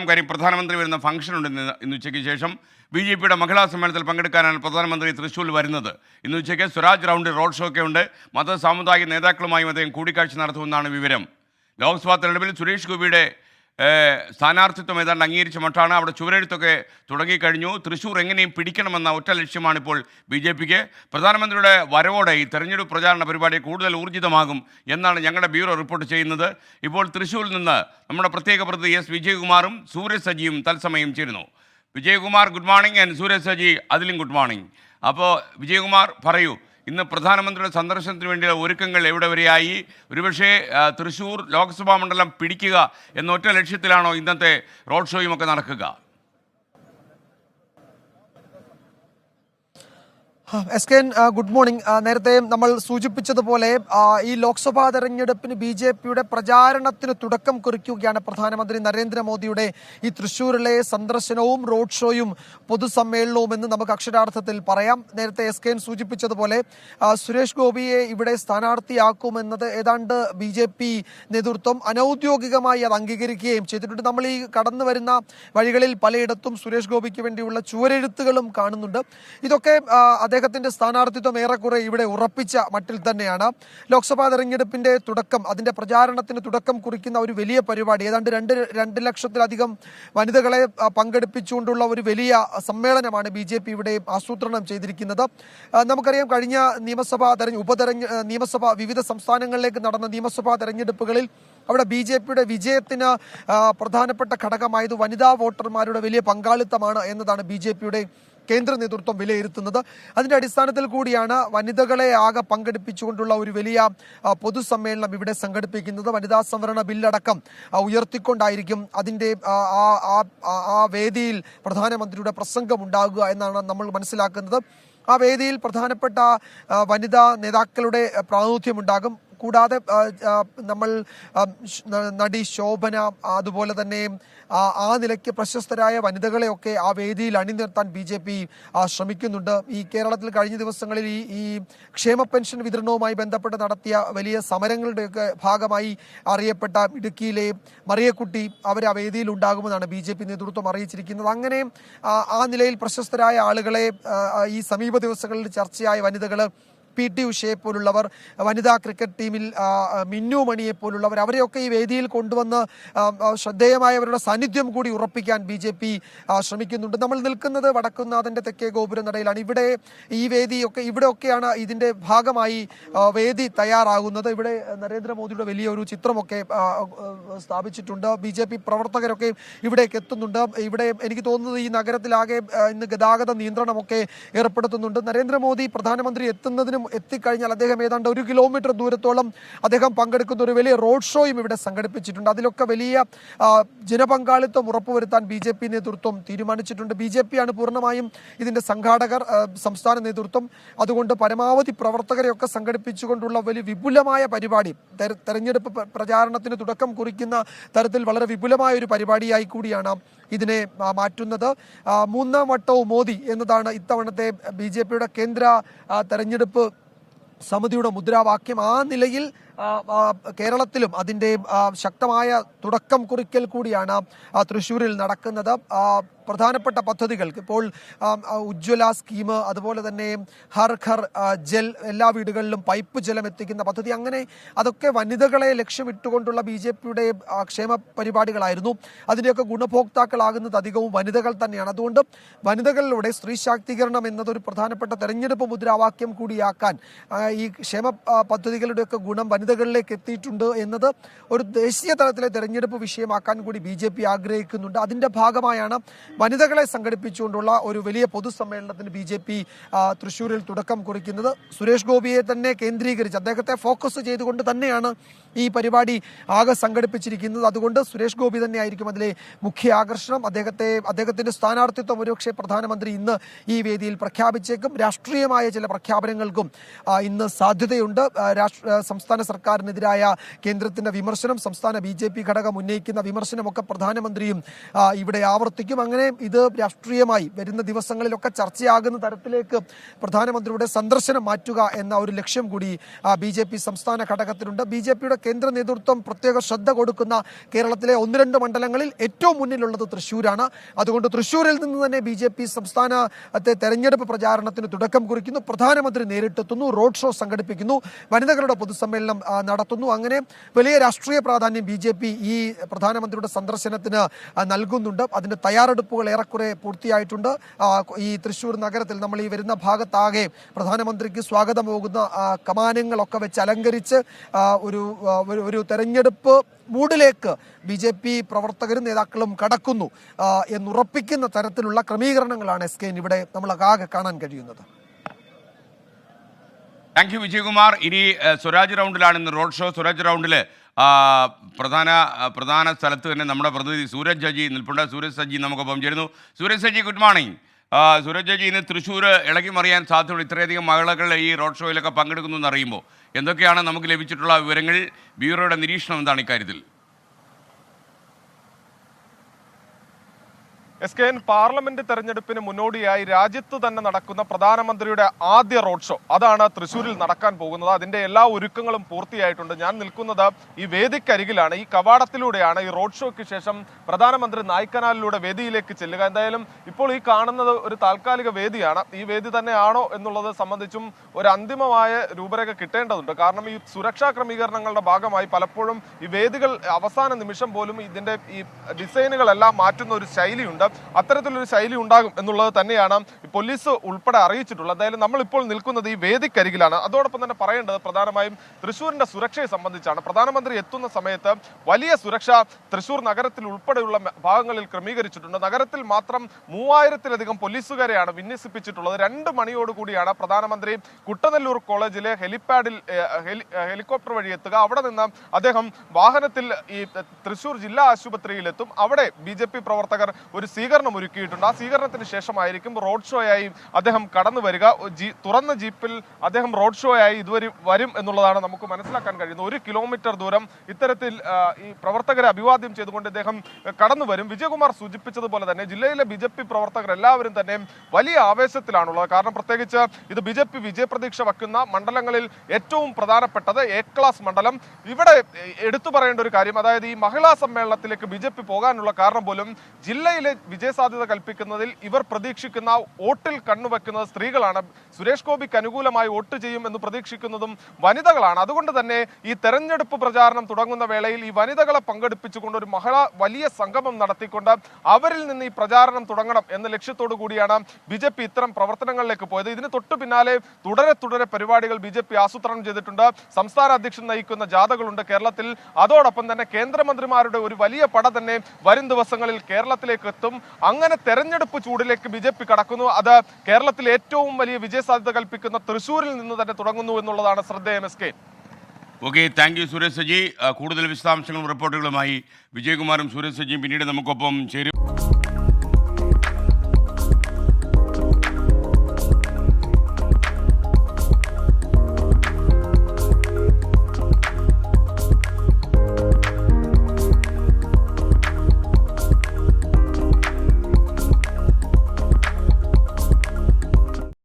കാര്യം പ്രധാനമന്ത്രി വരുന്ന ഫംഗ്ഷനുണ്ട് ഇന്ന് ഉച്ചയ്ക്ക് ശേഷം. ബി.ജെ.പിയുടെ മഹിളാ സമ്മേളനത്തിൽ പങ്കെടുക്കാനാണ് പ്രധാനമന്ത്രി തൃശ്ശൂരിൽ വരുന്നത്. ഇന്ന് ഉച്ചയ്ക്ക് സ്വരാജ് റൗണ്ട് റോഡ് ഷോ ഒക്കെ ഉണ്ട്. മത സാമുദായിക നേതാക്കളുമായും അദ്ദേഹം കൂടിക്കാഴ്ച നടത്തുമെന്നാണ് വിവരം. ലോക്സഭാ തെരഞ്ഞെടുപ്പിൽ സുരേഷ് ഗോപിയുടെ സ്ഥാനാർത്ഥിത്വം ഏതാണ്ട് അംഗീകരിച്ച മട്ടാണ്. അവിടെ ചുവരെഴുത്തൊക്കെ തുടങ്ങിക്കഴിഞ്ഞു. തൃശ്ശൂർ എങ്ങനെയും പിടിക്കണമെന്ന ഒറ്റ ലക്ഷ്യമാണിപ്പോൾ ബി.ജെ.പിക്ക്. പ്രധാനമന്ത്രിയുടെ വരവോടെ ഈ തെരഞ്ഞെടുപ്പ് പ്രചാരണ പരിപാടി കൂടുതൽ ഊർജിതമാകും എന്നാണ് ഞങ്ങളുടെ ബ്യൂറോ റിപ്പോർട്ട് ചെയ്യുന്നത്. ഇപ്പോൾ തൃശ്ശൂരിൽ നിന്ന് നമ്മുടെ പ്രത്യേക പ്രതിനിധി എസ് വിജയകുമാറും സൂരജ് സജിയും തത്സമയം ചേരുന്നു. Vijayakumar good morning and Sooraj Saji അതിലും ഗുഡ് മോർണിംഗ്. അപ്പോൾ വിജയകുമാർ പറയൂ, ഇന്ന് പ്രധാനമന്ത്രിയുടെ സന്ദർശനത്തിന് വേണ്ടിയുള്ള ഒരുക്കങ്ങൾ എവിടെ വരെയായി? ഒരുപക്ഷേ തൃശ്ശൂർ ലോക്സഭാ മണ്ഡലം പിടിക്കുക എന്ന ഒറ്റ ലക്ഷ്യത്തിലാണോ ഇന്നത്തെ റോഡ് ഷോയും ഒക്കെ നടക്കുക? എസ്കെൻ ഗുഡ് മോർണിംഗ്. നേരത്തെ നമ്മൾ സൂചിപ്പിച്ചതുപോലെ ഈ ലോക്സഭാ തെരഞ്ഞെടുപ്പിന് ബി.ജെ.പിയുടെ പ്രചാരണത്തിന് തുടക്കം കുറിക്കുകയാണ് പ്രധാനമന്ത്രി നരേന്ദ്രമോദിയുടെ ഈ തൃശ്ശൂരിലെ സന്ദർശനവും റോഡ് ഷോയും പൊതുസമ്മേളനവും എന്ന് നമുക്ക് അക്ഷരാർത്ഥത്തിൽ പറയാം. നേരത്തെ എസ്കെൻ സൂചിപ്പിച്ചതുപോലെ സുരേഷ് ഗോപിയെ ഇവിടെ സ്ഥാനാർത്ഥിയാക്കുമെന്നത് ഏതാണ്ട് ബി.ജെ.പി നേതൃത്വം അനൌദ്യോഗികമായി അത് അംഗീകരിക്കുകയും ചെയ്തിട്ടുണ്ട്. നമ്മൾ ഈ കടന്നു വരുന്ന വഴികളിൽ പലയിടത്തും സുരേഷ് ഗോപിക്ക് വേണ്ടിയുള്ള ചുവരെഴുത്തുകളും കാണുന്നുണ്ട്. ഇതൊക്കെ അദ്ദേഹത്തിന്റെ സ്ഥാനാർത്ഥിത്വം ഏറെക്കുറെ ഇവിടെ ഉറപ്പിച്ച മട്ടിൽ തന്നെയാണ്. ലോക്സഭാ തെരഞ്ഞെടുപ്പിന്റെ തുടക്കം, അതിന്റെ പ്രചാരണത്തിന് തുടക്കം കുറിക്കുന്ന ഒരു വലിയ പരിപാടി, ഏതാണ്ട് 2 ലക്ഷത്തിലധികം വനിതകളെ പങ്കെടുപ്പിച്ചുകൊണ്ടുള്ള ഒരു വലിയ സമ്മേളനമാണ് ബി.ജെ.പി ഇവിടെ ആസൂത്രണം ചെയ്തിരിക്കുന്നത്. നമുക്കറിയാം, കഴിഞ്ഞ നിയമസഭ വിവിധ സംസ്ഥാനങ്ങളിലേക്ക് നടന്ന നിയമസഭാ തെരഞ്ഞെടുപ്പുകളിൽ അവിടെ ബി.ജെ.പിയുടെ വിജയത്തിന് പ്രധാനപ്പെട്ട ഘടകമായത് വനിതാ വോട്ടർമാരുടെ വലിയ പങ്കാളിത്തമാണ് എന്നതാണ് ബി.ജെ.പിയുടെ കേന്ദ്ര നേതൃത്വം വിലയിരുത്തുന്നത്. അതിന്റെ അടിസ്ഥാനത്തിൽ കൂടിയാണ് വനിതകളെ ആകെ പങ്കെടുപ്പിച്ചുകൊണ്ടുള്ള ഒരു വലിയ പൊതുസമ്മേളനം ഇവിടെ സംഘടിപ്പിക്കുന്നത്. വനിതാ സംവരണ ബില്ലടക്കം ഉയർത്തിക്കൊണ്ടായിരിക്കും അതിന്റെ ആ വേദിയിൽ പ്രധാനമന്ത്രിയുടെ പ്രസംഗം ഉണ്ടാകുക എന്നാണ് നമ്മൾ മനസ്സിലാക്കുന്നത്. ആ വേദിയിൽ പ്രധാനപ്പെട്ട വനിതാ നേതാക്കളുടെ പ്രാതിനിധ്യമുണ്ടാകും. കൂടാതെ നമ്മൾ നടി ശോഭന, അതുപോലെ തന്നെ ആ നിലയ്ക്ക് പ്രശസ്തരായ വനിതകളെയൊക്കെ ആ വേദിയിൽ അണിനിർത്താൻ ബി.ജെ.പി ശ്രമിക്കുന്നുണ്ട്. ഈ കേരളത്തിൽ കഴിഞ്ഞ ദിവസങ്ങളിൽ ഈ ക്ഷേമ പെൻഷൻ വിതരണവുമായി ബന്ധപ്പെട്ട് നടത്തിയ വലിയ സമരങ്ങളുടെയൊക്കെ ഭാഗമായി അറിയപ്പെട്ട ഇടുക്കിയിലെ മറിയക്കുട്ടി അവർ ആ വേദിയിൽ ഉണ്ടാകുമെന്നാണ് ബി.ജെ.പി നേതൃത്വം അറിയിച്ചിരിക്കുന്നത്. അങ്ങനെ ആ നിലയിൽ പ്രശസ്തരായ ആളുകളെ ഈ സമീപ ദിവസങ്ങളിൽ ചർച്ചയായ വനിതകൾ, പി.ടി. ഉഷയെ പോലുള്ളവർ, വനിതാ ക്രിക്കറ്റ് ടീമിൽ മിന്നു മണിയെ പോലുള്ളവർ, അവരെയൊക്കെ ഈ വേദിയിൽ കൊണ്ടുവന്ന് ശ്രദ്ധേയമായവരുടെ സാന്നിധ്യം കൂടി ഉറപ്പിക്കാൻ ബി.ജെ.പി ശ്രമിക്കുന്നുണ്ട്. നമ്മൾ നിൽക്കുന്നത് വടക്കുന്നാഥന്റെ തെക്കേ ഗോപുരനടയിലാണ്. ഈ വേദിയൊക്കെ ഇവിടെയൊക്കെയാണ് ഇതിന്റെ ഭാഗമായി വേദി തയ്യാറാകുന്നത്. ഇവിടെ നരേന്ദ്രമോദിയുടെ വലിയൊരു ചിത്രമൊക്കെ സ്ഥാപിച്ചിട്ടുണ്ട്. ബി.ജെ.പി പ്രവർത്തകരൊക്കെ ഇവിടേക്ക് എത്തുന്നുണ്ട്. ഇവിടെ എനിക്ക് തോന്നുന്നത് ഈ നഗരത്തിലാകെ ഇന്ന് ഗതാഗത നിയന്ത്രണമൊക്കെ ഏർപ്പെടുത്തുന്നുണ്ട്. നരേന്ദ്രമോദി പ്രധാനമന്ത്രി എത്തിക്കഴിഞ്ഞാൽ അദ്ദേഹം ഏതാണ്ട് 1 കിലോമീറ്റർ ദൂരത്തോളം അദ്ദേഹം പങ്കെടുക്കുന്ന ഒരു വലിയ റോഡ് ഷോയും ഇവിടെ സംഘടിപ്പിച്ചിട്ടുണ്ട്. അതിലൊക്കെ വലിയ ജനപങ്കാളിത്തം ഉറപ്പുവരുത്താൻ ബി.ജെ.പി നേതൃത്വം തീരുമാനിച്ചിട്ടുണ്ട്. ബി.ജെ.പിയാണ് പൂർണ്ണമായും ഇതിന്റെ സംഘാടകർ, സംസ്ഥാന നേതൃത്വം. അതുകൊണ്ട് പരമാവധി പ്രവർത്തകരെയൊക്കെ സംഘടിപ്പിച്ചുകൊണ്ടുള്ള വലിയ വിപുലമായ പരിപാടി, തെരഞ്ഞെടുപ്പ് പ്രചാരണത്തിന് തുടക്കം കുറിക്കുന്ന തരത്തിൽ വളരെ വിപുലമായ ഒരു പരിപാടിയായി കൂടിയാണ് ഇതിനെ മാറ്റുന്നത്. 3ാം വട്ടവും മോദി എന്നതാണ് ഇത്തവണത്തെ ബി.ജെ.പിയുടെ കേന്ദ്ര തെരഞ്ഞെടുപ്പ് സമിതിയുടെ മുദ്രാവാക്യം. ആ നിലയിൽ കേരളത്തിലും അതിൻ്റെ ശക്തമായ തുടക്കം കുറിക്കൽ കൂടിയാണ് തൃശ്ശൂരിൽ നടക്കുന്നത്. പ്രധാനപ്പെട്ട പദ്ധതികൾക്ക് ഇപ്പോൾ ഉജ്ജ്വല സ്കീം, അതുപോലെ തന്നെ ഹർ ഘർ ജൽ, എല്ലാ വീടുകളിലും പൈപ്പ് ജലം എത്തിക്കുന്ന പദ്ധതി, അങ്ങനെ അതൊക്കെ വനിതകളെ ലക്ഷ്യമിട്ടുകൊണ്ടുള്ള ബി.ജെ.പിയുടെ ക്ഷേമ പരിപാടികളായിരുന്നു. അതിൻ്റെയൊക്കെ ഗുണഭോക്താക്കളാകുന്നത് അധികവും വനിതകൾ തന്നെയാണ്. അതുകൊണ്ട് വനിതകളിലൂടെ സ്ത്രീ ശാക്തീകരണം എന്നതൊരു പ്രധാനപ്പെട്ട തെരഞ്ഞെടുപ്പ് മുദ്രാവാക്യം കൂടിയാക്കാൻ ഈ ക്ഷേമ പദ്ധതികളുടെയൊക്കെ ഗുണം വനിതകളിലേക്ക് എത്തിയിട്ടുണ്ട് എന്നത് ഒരു ദേശീയ തലത്തിലെ തെരഞ്ഞെടുപ്പ് വിഷയമാക്കാൻ കൂടി ബി.ജെ.പി ആഗ്രഹിക്കുന്നുണ്ട്. അതിന്റെ ഭാഗമായാണ് വനിതകളെ സംഘടിപ്പിച്ചുകൊണ്ടുള്ള ഒരു വലിയ പൊതുസമ്മേളനത്തിന് ബി.ജെ.പി തൃശ്ശൂരിൽ തുടക്കം കുറിക്കുന്നത്. സുരേഷ് ഗോപിയെ തന്നെ കേന്ദ്രീകരിച്ച്, അദ്ദേഹത്തെ ഫോക്കസ് ചെയ്തുകൊണ്ട് തന്നെയാണ് ഈ പരിപാടി ആകെ സംഘടിപ്പിച്ചിരിക്കുന്നത്. അതുകൊണ്ട് സുരേഷ് ഗോപി തന്നെ ആയിരിക്കും അതിലെ മുഖ്യ ആകർഷണം. അദ്ദേഹത്തിന്റെ സ്ഥാനാർത്ഥിത്വം ഒരുപക്ഷെ പ്രധാനമന്ത്രി ഇന്ന് ഈ വേദിയിൽ പ്രഖ്യാപിച്ചേക്കും. രാഷ്ട്രീയമായ ചില പ്രഖ്യാപനങ്ങൾക്കും ഇന്ന് സാധ്യതയുണ്ട്. സംസ്ഥാന സർക്കാരിനെതിരായ കേന്ദ്രത്തിന്റെ വിമർശനം, സംസ്ഥാന BJP ഘടകം ഉന്നയിക്കുന്ന വിമർശനമൊക്കെ പ്രധാനമന്ത്രിയും ഇവിടെ ആവർത്തിക്കും. അങ്ങനെ ഇത് രാഷ്ട്രീയമായി വരുന്ന ദിവസങ്ങളിലൊക്കെ ചർച്ചയാകുന്ന തരത്തിലേക്ക് പ്രധാനമന്ത്രിയുടെ സന്ദർശനം മാറ്റുക എന്ന ഒരു ലക്ഷ്യം കൂടി BJP സംസ്ഥാന ഘടകത്തിലുണ്ട്. BJPയുടെ കേന്ദ്ര നേതൃത്വം പ്രത്യേക ശ്രദ്ധ കൊടുക്കുന്ന കേരളത്തിലെ 1-2 മണ്ഡലങ്ങളിൽ ഏറ്റവും മുന്നിലുള്ളത് തൃശ്ശൂരാണ്. അതുകൊണ്ട് തൃശ്ശൂരിൽ നിന്ന് തന്നെ BJP സംസ്ഥാനത്തെ തെരഞ്ഞെടുപ്പ് പ്രചാരണത്തിന് തുടക്കം കുറിക്കുന്നു. പ്രധാനമന്ത്രി നേരിട്ടെത്തുന്നു, റോഡ് ഷോ സംഘടിപ്പിക്കുന്നു, വനിതകളുടെ പൊതുസമ്മേളനം നടത്തുന്നു. അങ്ങനെ വലിയ രാഷ്ട്രീയ പ്രാധാന്യം BJP ഈ പ്രധാനമന്ത്രിയുടെ സന്ദർശനത്തിന് നൽകുന്നുണ്ട്. അതിന്റെ തയ്യാറെടുപ്പുകൾ ഏറെക്കുറെ പൂർത്തിയായിട്ടുണ്ട്. ഈ തൃശ്ശൂർ നഗരത്തിൽ നമ്മൾ ഈ വരുന്ന ഭാഗത്താകെ പ്രധാനമന്ത്രിക്ക് സ്വാഗതം പോകുന്ന കമാനങ്ങളൊക്കെ വെച്ച് അലങ്കരിച്ച് ഒരു തെരഞ്ഞെടുപ്പ് മൂഡിലേക്ക് BJP പ്രവർത്തകരും നേതാക്കളും കടക്കുന്നു എന്നുറപ്പിക്കുന്ന തരത്തിലുള്ള ക്രമീകരണങ്ങളാണ് SKN ഇവിടെ നമ്മൾ ആകെ കാണാൻ കഴിയുന്നത്. Thank you Vijayakumar. ഇനി സ്വരാജ് റൗണ്ടിലാണ് ഇന്ന് റോഡ് ഷോ. സ്വരാജ് റൗണ്ടിൽ പ്രധാന സ്ഥലത്ത് തന്നെ നമ്മുടെ പ്രതിനിധി സൂരജ് സജി നിൽപ്പുണ്ട്. സൂരജ് സജി നമുക്കൊപ്പം ചേരുന്നു. Suraj Saji, good morning. സൂരജ് സജി, ഇന്ന് തൃശ്ശൂർ ഇളകി മറിയാൻ സാധ്യതയുണ്ട്. ഇത്രയധികം മഹിളകൾ ഈ റോഡ് ഷോയിലൊക്കെ പങ്കെടുക്കുന്നു എന്നറിയുമ്പോൾ എന്തൊക്കെയാണ് നമുക്ക് ലഭിച്ചിട്ടുള്ള വിവരങ്ങൾ? ബ്യൂറോയുടെ നിരീക്ഷണം എന്താണ് ഇക്കാര്യത്തിൽ? SKN പാർലമെന്റ് തെരഞ്ഞെടുപ്പിന് മുന്നോടിയായി രാജ്യത്ത് തന്നെ നടക്കുന്ന പ്രധാനമന്ത്രിയുടെ ആദ്യ റോഡ് ഷോ അതാണ് തൃശ്ശൂരിൽ നടക്കാൻ പോകുന്നത്. അതിന്റെ എല്ലാ ഒരുക്കങ്ങളും പൂർത്തിയായിട്ടുണ്ട്. ഞാൻ നിൽക്കുന്നത് ഈ വേദിക്കരികിലാണ്. ഈ കവാടത്തിലൂടെയാണ് ഈ റോഡ് ഷോയ്ക്ക് ശേഷം പ്രധാനമന്ത്രി നായ്ക്കനാലിലൂടെ വേദിയിലേക്ക് ചെല്ലുക. എന്തായാലും ഇപ്പോൾ ഈ കാണുന്നത് ഒരു താൽക്കാലിക വേദിയാണ്. ഈ വേദി തന്നെയാണോ എന്നുള്ളത് സംബന്ധിച്ചും ഒരു അന്തിമമായ രൂപരേഖ കിട്ടേണ്ടതുണ്ട്. കാരണം ഈ സുരക്ഷാ ക്രമീകരണങ്ങളുടെ ഭാഗമായി പലപ്പോഴും ഈ വേദികൾ അവസാന നിമിഷം പോലും ഇതിന്റെ ഈ ഡിസൈനുകളെല്ലാം മാറ്റുന്ന ഒരു ശൈലിയുണ്ട്. അത്തരത്തിലൊരു ശൈലി ഉണ്ടാകും എന്നുള്ളത് തന്നെയാണ് പോലീസ് ഉൾപ്പെടെ അറിയിച്ചിട്ടുള്ളത്. എന്തായാലും നമ്മളിപ്പോൾ നിൽക്കുന്നത് ഈ വേദിക്കരികിലാണ്. അതോടൊപ്പം തന്നെ പറയേണ്ടത് പ്രധാനമായും തൃശ്ശൂരിന്റെ സുരക്ഷയെ സംബന്ധിച്ചാണ്. പ്രധാനമന്ത്രി എത്തുന്ന സമയത്ത് വലിയ സുരക്ഷ തൃശ്ശൂർ നഗരത്തിൽ ഉൾപ്പെടെയുള്ള ഭാഗങ്ങളിൽ ക്രമീകരിച്ചിട്ടുണ്ട്. നഗരത്തിൽ മാത്രം 3000-ലധികം പോലീസുകാരെയാണ് വിന്യസിപ്പിച്ചിട്ടുള്ളത്. 2 മണിയോടുകൂടിയാണ് പ്രധാനമന്ത്രി കുട്ടനെല്ലൂർ കോളേജിലെ ഹെലിപ്പാഡിൽ ഹെലികോപ്റ്റർ വഴി എത്തുക. അവിടെ നിന്ന് അദ്ദേഹം വാഹനത്തിൽ ഈ തൃശ്ശൂർ ജില്ലാ ആശുപത്രിയിലെത്തും. അവിടെ BJP പ്രവർത്തകർ ഒരു സ്വീകരണം ഒരുക്കിയിട്ടുണ്ട്. ആ സ്വീകരണത്തിന് ശേഷമായിരിക്കും റോഡ് ഷോയായി അദ്ദേഹം കടന്നു വരിക. തുറന്ന ജീപ്പിൽ അദ്ദേഹം റോഡ് ഷോയായി ഇതുവരെ വരും എന്നുള്ളതാണ് നമുക്ക് മനസ്സിലാക്കാൻ കഴിയുന്നത്. 1 കിലോമീറ്റർ ദൂരം ഇത്തരത്തിൽ ഈ പ്രവർത്തകരെ അഭിവാദ്യം ചെയ്തുകൊണ്ട് അദ്ദേഹം കടന്നു വരും. വിജയകുമാർ സൂചിപ്പിച്ചതുപോലെ തന്നെ ജില്ലയിലെ BJP പ്രവർത്തകർ എല്ലാവരും തന്നെ വലിയ ആവേശത്തിലാണുള്ളത്. കാരണം പ്രത്യേകിച്ച് ഇത് BJP വിജയപ്രതീക്ഷ വയ്ക്കുന്ന മണ്ഡലങ്ങളിൽ ഏറ്റവും പ്രധാനപ്പെട്ടത് A ക്ലാസ് മണ്ഡലം. ഇവിടെ എടുത്തു പറയേണ്ട ഒരു കാര്യം, അതായത് ഈ മഹിളാ സമ്മേളനത്തിലേക്ക് BJP പോകാനുള്ള കാരണം പോലും ജില്ലയിലെ വിജയസാധ്യത കൽപ്പിക്കുന്നതിൽ ഇവർ പ്രതീക്ഷിക്കുന്ന വോട്ടിൽ കണ്ണുവെക്കുന്നത് സ്ത്രീകളാണ്. സുരേഷ് ഗോപിക്ക് അനുകൂലമായി വോട്ട് ചെയ്യും എന്ന് പ്രതീക്ഷിക്കുന്നതും വനിതകളാണ്. അതുകൊണ്ട് തന്നെ ഈ തെരഞ്ഞെടുപ്പ് പ്രചാരണം തുടങ്ങുന്ന വേളയിൽ ഈ വനിതകളെ പങ്കെടുപ്പിച്ചുകൊണ്ട് ഒരു വലിയ സംഗമം നടത്തിക്കൊണ്ട് അവരിൽ നിന്ന് ഈ പ്രചാരണം തുടങ്ങണം എന്ന ലക്ഷ്യത്തോടു കൂടിയാണ് BJP ഇത്തരം പ്രവർത്തനങ്ങളിലേക്ക് പോയത്. ഇതിന് തൊട്ടു പിന്നാലെ തുടരെ പരിപാടികൾ BJP ആസൂത്രണം ചെയ്തിട്ടുണ്ട്. സംസ്ഥാന അധ്യക്ഷൻ നയിക്കുന്ന ജാഥകളുണ്ട് കേരളത്തിൽ. അതോടൊപ്പം തന്നെ കേന്ദ്രമന്ത്രിമാരുടെ ഒരു വലിയ പട തന്നെ വരും ദിവസങ്ങളിൽ കേരളത്തിലേക്ക് എത്തും. അങ്ങനെ തെരഞ്ഞെടുപ്പ് ചൂടിലേക്ക് BJP കടക്കുന്നു. അത് കേരളത്തിൽ ഏറ്റവും വലിയ വിജയസാധ്യത കൽപ്പിക്കുന്ന തൃശ്ശൂരിൽ നിന്ന് തന്നെ തുടങ്ങുന്നു എന്നുള്ളതാണ് ശ്രദ്ധേയം. SK. Okay, thank you Sooraj Saji. കൂടുതൽ വിശദാംശങ്ങളും റിപ്പോർട്ടുകളുമായി വിജയകുമാറും സൂരജ് സജിയും പിന്നീട് നമുക്കൊപ്പം ചേരും.